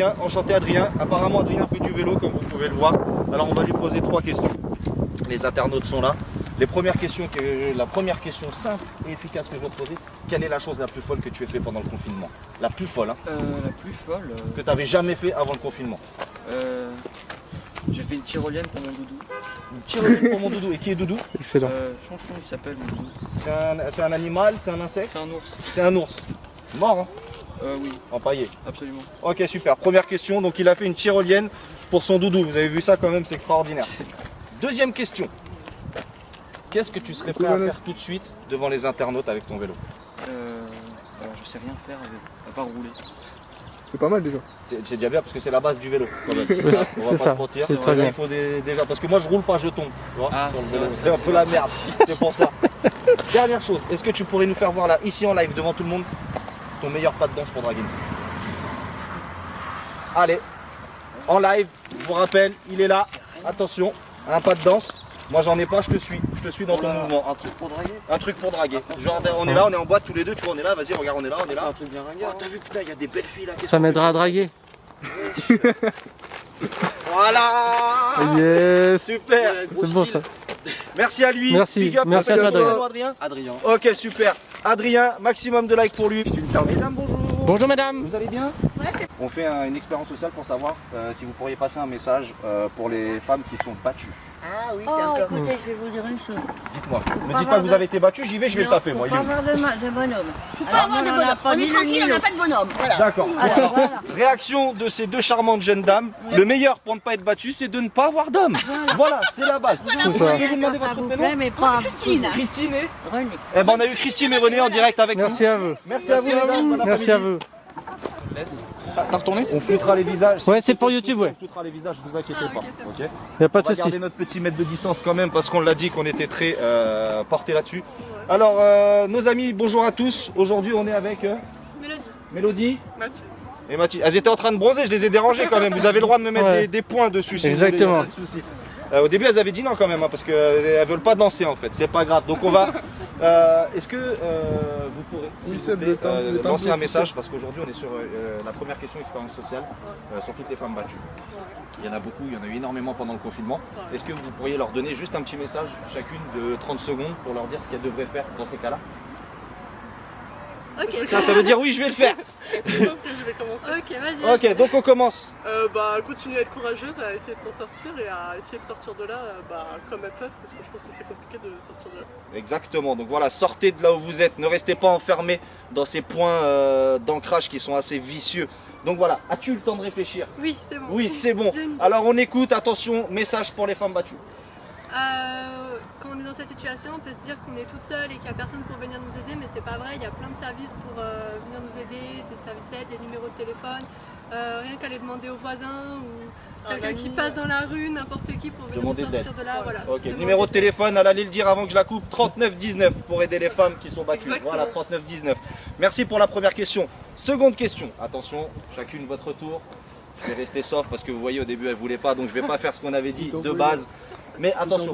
Adrien, enchanté Adrien. Apparemment Adrien fait du vélo comme vous pouvez le voir. Alors on va lui poser 3 questions. Les internautes sont là. La première question simple et efficace que je vais te poser, quelle est la chose la plus folle que tu aies fait pendant le confinement? La plus folle, hein? La plus folle. Que tu n'avais jamais fait avant le confinement. J'ai fait une tyrolienne pour mon doudou. Une tyrolienne pour mon doudou. Et qui est Doudou? Excellent. Chanchon, il s'appelle mon doudou. C'est un animal, c'est un insecte? C'est un ours. C'est un ours. Mort, hein? Oui. Empaillé. Absolument. Ok, super. Première question. Donc il a fait une tyrolienne pour son doudou. Vous avez vu ça quand même, c'est extraordinaire. Deuxième question. Qu'est-ce que tu serais prêt à faire tout de suite devant les internautes avec ton vélo? Je sais rien faire à part rouler. C'est pas mal déjà. C'est déjà bien parce que c'est la base du vélo. Quand même. On va pas se mentir. C'est très bien. Il faut déjà parce que moi je roule pas, je tombe. Tu vois, sur le vélo. C'est un peu la merde. C'est pour ça. Dernière chose. Est-ce que tu pourrais nous faire voir là, ici en live devant tout le monde, ton meilleur pas de danse pour draguer? Allez, en live. Je vous rappelle, il est là. Attention, un pas de danse. Moi j'en ai pas, je te suis dans ton mouvement. Un truc pour draguer? Un truc pour draguer. Genre on est là, on est en boîte tous les deux, tu vois, on est là, vas-y regarde, on est là, on est là. C'est un truc bien ringard. Oh t'as vu putain, il y a des belles filles là. Ça m'aidera à draguer. Voilà. Yes. Super. C'est bon ça. Merci à lui. Merci. Big up. Merci à toi, Adrien. Adrien. Ok super. Adrien, maximum de likes pour lui. Mesdames, bonjour. Bonjour mesdames. Vous allez bien? Ouais. On fait une expérience sociale pour savoir si vous pourriez passer un message pour les femmes qui sont battues. Ah oui, c'est encore. Écoutez, je vais vous dire une chose. Dites-moi. Ne dites pas que vous avez été battu, j'y vais, je vais le taper moi. Faut pas avoir de bonhomme. Faut pas avoir de bonhomme. On est tranquille, on n'a pas de bonhomme. Voilà. D'accord. Alors, voilà. Réaction de ces deux charmantes jeunes dames. Le meilleur pour ne pas être battu, c'est de ne pas avoir d'homme. Voilà, c'est la base. C'est Je ça. vais vous demander votre Ça vous prénom. plaît, mais pas Christine. Christine et... René. Eh ben on a eu Christine et René en direct avec nous. Merci à vous. Merci à vous, mesdames. Bon Merci à après-midi. vous. T'as retourné? On floutera les visages. Ouais, c'est pour YouTube, ouais. On floutera les visages, vous inquiétez pas. Ok. Y a pas On de va souci. garder notre petit mètre de distance quand même parce qu'on l'a dit qu'on était très portés là-dessus. Alors, nos amis, bonjour à tous. Aujourd'hui, on est avec Mélodie. Et Mathieu. Elles étaient en train de bronzer, je les ai dérangées quand même. Vous avez le droit de me mettre Ouais. des points dessus. Si Exactement. vous voulez, y a pas de souci. Au début, elles avaient dit non quand même, hein, parce qu'elles veulent pas danser en fait. C'est pas grave. Donc on va. Est-ce que vous pourrez s'il vous plaît, lancer un message parce qu'aujourd'hui on est sur la première question expérience sociale sur toutes les femmes battues. Il y en a beaucoup, il y en a eu énormément pendant le confinement. Est-ce que vous pourriez leur donner juste un petit message chacune de 30 secondes pour leur dire ce qu'elles devraient faire dans ces cas-là? Ok. Ça veut dire oui, je vais le faire. Je pense que je vais commencer. Ok, vas-y. Ok, donc on commence. Continuer à être courageuse, à essayer de s'en sortir et à essayer de sortir de là comme elles peuvent parce que je pense que c'est compliqué de sortir de là. Exactement, donc voilà, sortez de là où vous êtes, ne restez pas enfermés dans ces points d'ancrage qui sont assez vicieux. Donc voilà, as-tu eu le temps de réfléchir? Oui, c'est bon. Oui, c'est bon. J'ai une idée. Alors on écoute, attention, message pour les femmes battues. Quand on est dans cette situation, on peut se dire qu'on est toute seule et qu'il n'y a personne pour venir nous aider, mais c'est pas vrai, il y a plein de services pour venir nous aider, des services d'aide, des numéros de téléphone, rien qu'à aller demander aux voisins ou quelqu'un qui passe dans la rue, n'importe qui pour venir Demander nous sortir de là. Voilà. Ok, Demander numéro de d'aide. téléphone, allez le dire avant que je la coupe, 3919 pour aider les femmes qui sont battues. Exactement. Voilà, 3919. Merci pour la première question. Seconde question, attention, chacune votre tour. Je vais rester soft parce que vous voyez au début elle voulait pas, donc je vais pas faire ce qu'on avait dit de base. Mais attention,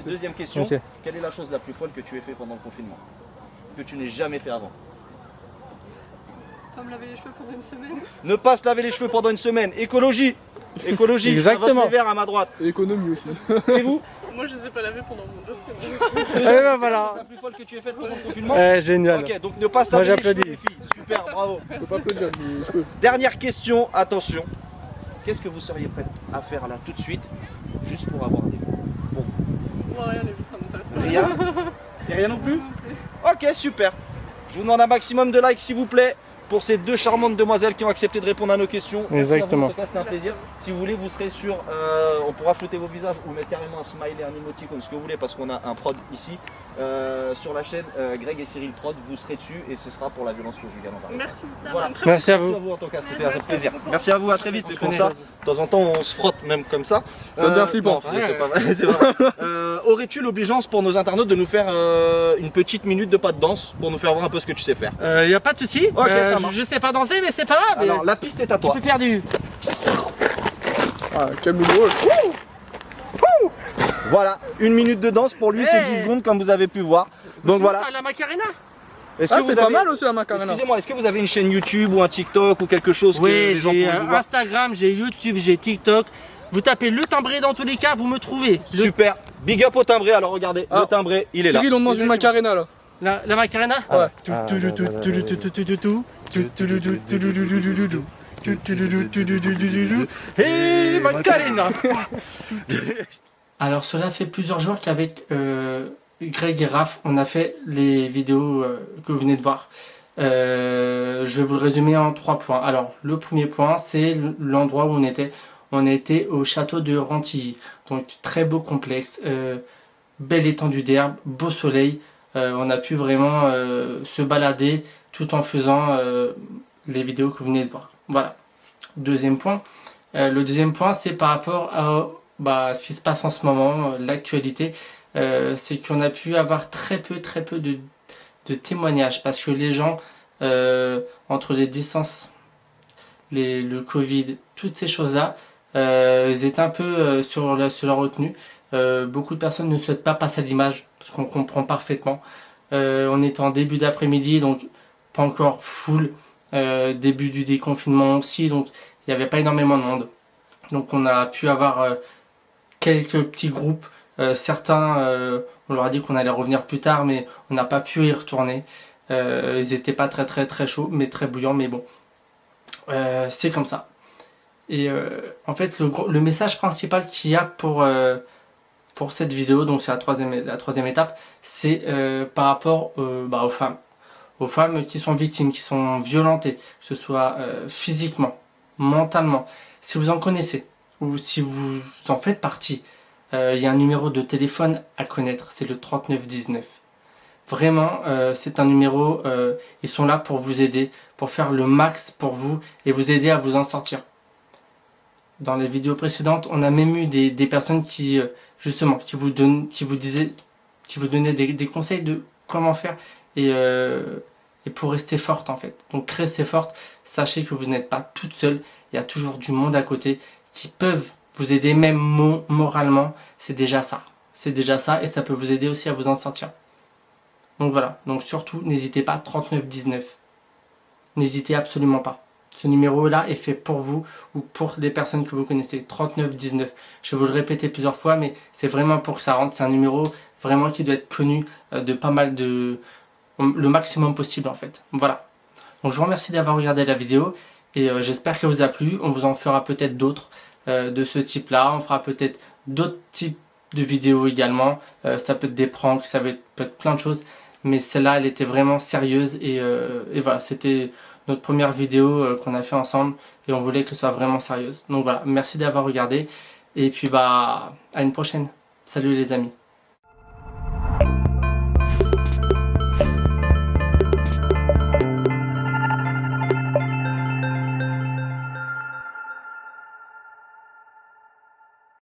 deuxième question, Ok. quelle est la chose la plus folle que tu aies fait pendant le confinement? Que tu n'aies jamais fait avant? Pas me laver les cheveux pendant une semaine. Ne pas se laver les cheveux pendant une semaine. Écologie. Écologie, ça vote Exactement. les verts à ma droite. Et économie aussi. Et vous? Moi je les ai pas lavés pendant 2 semaines. Et ben C'est voilà. la plus folle que tu aies faite pendant le confinement? Génial. Ok, donc ne pas se Moi, laver les cheveux j'applaudis. les filles. Super, bravo. Je peux pas applaudir, mais je peux. Dernière question, attention. Qu'est-ce que vous seriez prête à faire là tout de suite, juste pour avoir des pour vous? Moi rien, les vues ça m'intéresse pas. Rien? Et rien non plus? Ok, super. Je vous demande un maximum de likes s'il vous plaît pour ces deux charmantes demoiselles qui ont accepté de répondre à nos questions. Merci Exactement. à vous, en tout cas, c'était un plaisir. Si vous voulez, vous serez sur. On pourra flouter vos visages ou mettre carrément un smiley, un emoticon, ce que vous voulez, parce qu'on a un prod ici. Sur la chaîne Greg et Cyril Prod, vous serez dessus et ce sera pour la violence conjugale. Merci. Voilà. Merci à Merci vous. à vous en tout cas, c'était un plaisir. Merci à vous, à très vite. C'est pour ça. De temps en temps, on se frotte même comme ça. Ça devient flippant. non, c'est pas vrai. C'est pas vrai. Aurais-tu l'obligeance pour nos internautes de nous faire une petite minute de pas de danse pour nous faire voir un peu ce que tu sais faire? Y a pas de souci. Ok, ça marche. Je sais pas danser, mais c'est pas grave. Alors, la piste est à toi. Tu peux faire du. Ah, calme-nous. Voilà, une minute de danse pour lui, c'est 10 secondes comme vous avez pu voir. Donc voilà. La Macarena. Est-ce Ah, que c'est vous pas avez... mal aussi la Macarena. Excusez-moi, est-ce que vous avez une chaîne YouTube ou un TikTok ou quelque chose que Oui, les gens j'ai pourraient vous voir? Instagram, j'ai YouTube, j'ai TikTok. Vous tapez le timbré dans tous les cas, vous me trouvez. Super. Big up au timbré. Alors regardez, le timbré, il est là. Cyril, on mange une Macarena là. La Macarena. Hey Macarena. Alors cela fait plusieurs jours qu'avec Greg et Raph, on a fait les vidéos que vous venez de voir. Je vais vous le résumer en 3 points. Alors le premier point, c'est l'endroit où on était. On était au château de Rantilly. Donc très beau complexe, belle étendue d'herbe, beau soleil. On a pu vraiment se balader tout en faisant les vidéos que vous venez de voir. Voilà. Deuxième point. Le deuxième point, c'est par rapport à ce qui se passe en ce moment, l'actualité. C'est qu'on a pu avoir très peu de témoignages parce que les gens, entre les distances, le Covid, toutes ces choses-là, ils étaient un peu sur leur retenue. Beaucoup de personnes ne souhaitent pas passer à l'image, parce qu'on comprend parfaitement. On est en début d'après-midi, donc pas encore full. Début du déconfinement aussi, donc il n'y avait pas énormément de monde. Donc on a pu avoir quelques petits groupes. Certains, on leur a dit qu'on allait revenir plus tard, mais on n'a pas pu y retourner. Ils n'étaient pas très chauds, mais très bouillants, mais bon. C'est comme ça. Et en fait, le message principal qu'il y a pour cette vidéo, donc c'est la troisième étape, c'est par rapport aux femmes. Aux femmes qui sont victimes, qui sont violentées, que ce soit physiquement, mentalement. Si vous en connaissez, ou si vous en faites partie, il y a un numéro de téléphone à connaître, c'est le 3919. Vraiment, c'est un numéro, ils sont là pour vous aider, pour faire le max pour vous et vous aider à vous en sortir. Dans les vidéos précédentes, on a même eu des personnes qui, justement, qui vous donnaient des conseils de comment faire et pour rester forte en fait. Donc restez forte, sachez que vous n'êtes pas toute seule, il y a toujours du monde à côté qui peuvent vous aider même moralement, c'est déjà ça. C'est déjà ça et ça peut vous aider aussi à vous en sortir. Donc voilà, donc surtout n'hésitez pas, 3919. N'hésitez absolument pas. Ce numéro-là est fait pour vous ou pour des personnes que vous connaissez. 3919. Je vais vous le répéter plusieurs fois, mais c'est vraiment pour que ça rentre. C'est un numéro vraiment qui doit être connu de pas mal le maximum possible en fait. Voilà. Donc je vous remercie d'avoir regardé la vidéo et j'espère qu'elle vous a plu. On vous en fera peut-être d'autres de ce type-là. On fera peut-être d'autres types de vidéos également. Ça peut être des pranks, ça peut être plein de choses. Mais celle-là, elle était vraiment sérieuse et voilà, c'était notre première vidéo qu'on a fait ensemble et on voulait qu'elle soit vraiment sérieuse. Donc voilà, merci d'avoir regardé et puis à une prochaine. Salut les amis.